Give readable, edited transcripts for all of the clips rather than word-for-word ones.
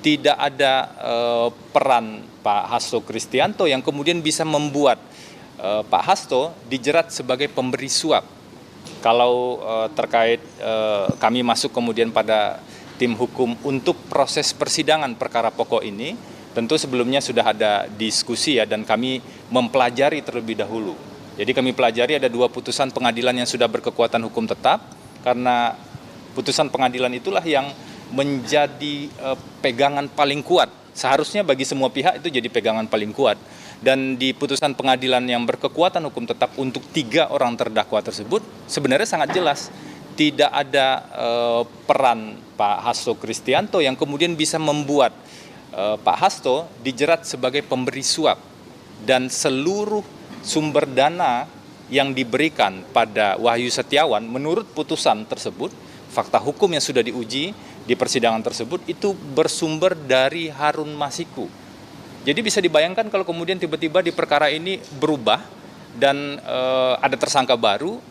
tidak ada peran Pak Hasto Kristianto yang kemudian bisa membuat Pak Hasto dijerat sebagai pemberi suap. Kalau terkait kami masuk kemudian pada tim hukum untuk proses persidangan perkara pokok ini, tentu sebelumnya sudah ada diskusi ya, dan kami mempelajari terlebih dahulu. Jadi kami pelajari ada 2 putusan pengadilan yang sudah berkekuatan hukum tetap, karena putusan pengadilan itulah yang menjadi pegangan paling kuat. Seharusnya bagi semua pihak itu jadi pegangan paling kuat. Dan di putusan pengadilan yang berkekuatan hukum tetap untuk 3 orang terdakwa tersebut sebenarnya sangat jelas. Tidak ada peran Pak Hasto Kristianto yang kemudian bisa membuat Pak Hasto dijerat sebagai pemberi suap. Dan seluruh sumber dana yang diberikan pada Wahyu Setiawan menurut putusan tersebut, fakta hukum yang sudah diuji di persidangan tersebut itu bersumber dari Harun Masiku. Jadi bisa dibayangkan kalau kemudian tiba-tiba di perkara ini berubah dan ada tersangka baru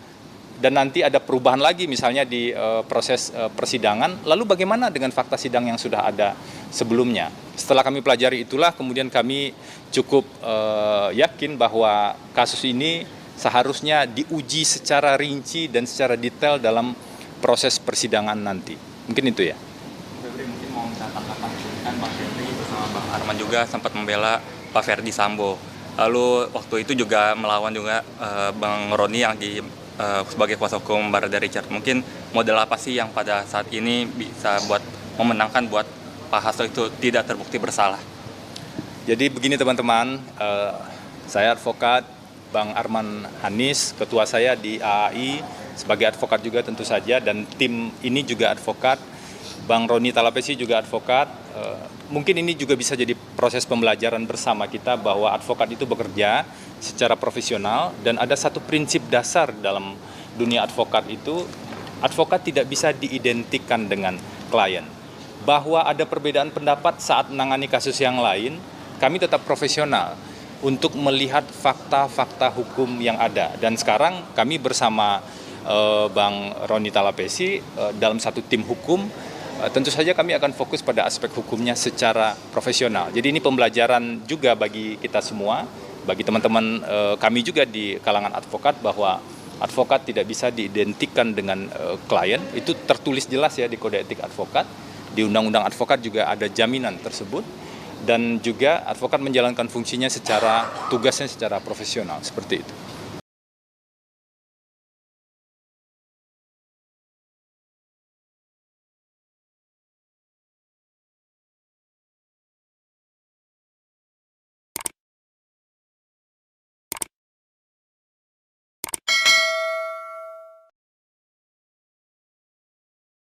dan nanti ada perubahan lagi misalnya di proses persidangan, lalu bagaimana dengan fakta sidang yang sudah ada sebelumnya? Setelah kami pelajari itulah kemudian kami cukup yakin bahwa kasus ini seharusnya diuji secara rinci dan secara detail dalam proses persidangan nanti. Mungkin itu ya. Febri, mungkin mau minta tanggapan, kan Bang Febri bersama Bang Arman juga sempat membela Pak Ferdi Sambo. Lalu waktu itu juga melawan juga Bang Roni yang sebagai kuasa hukum Barada Richard. Mungkin model apa sih yang pada saat ini bisa buat memenangkan buat Pak Hasto itu tidak terbukti bersalah? Jadi begini teman-teman, saya advokat Bang Arman Hanis, ketua saya di AAI, sebagai advokat juga tentu saja, dan tim ini juga advokat. Bang Roni Talapesi juga advokat. Mungkin ini juga bisa jadi proses pembelajaran bersama kita bahwa advokat itu bekerja secara profesional, dan ada satu prinsip dasar dalam dunia advokat itu, advokat tidak bisa diidentikan dengan klien. Bahwa ada perbedaan pendapat saat menangani kasus yang lain, kami tetap profesional untuk melihat fakta-fakta hukum yang ada. Dan sekarang kami bersama Bang Roni Talapesi dalam satu tim hukum, tentu saja kami akan fokus pada aspek hukumnya secara profesional. Jadi ini pembelajaran juga bagi kita semua, bagi teman-teman kami juga di kalangan advokat, bahwa advokat tidak bisa diidentikan dengan klien. Itu tertulis jelas ya di Kode Etik Advokat, di Undang-Undang Advokat juga ada jaminan tersebut, dan juga advokat menjalankan fungsinya tugasnya secara profesional, seperti itu.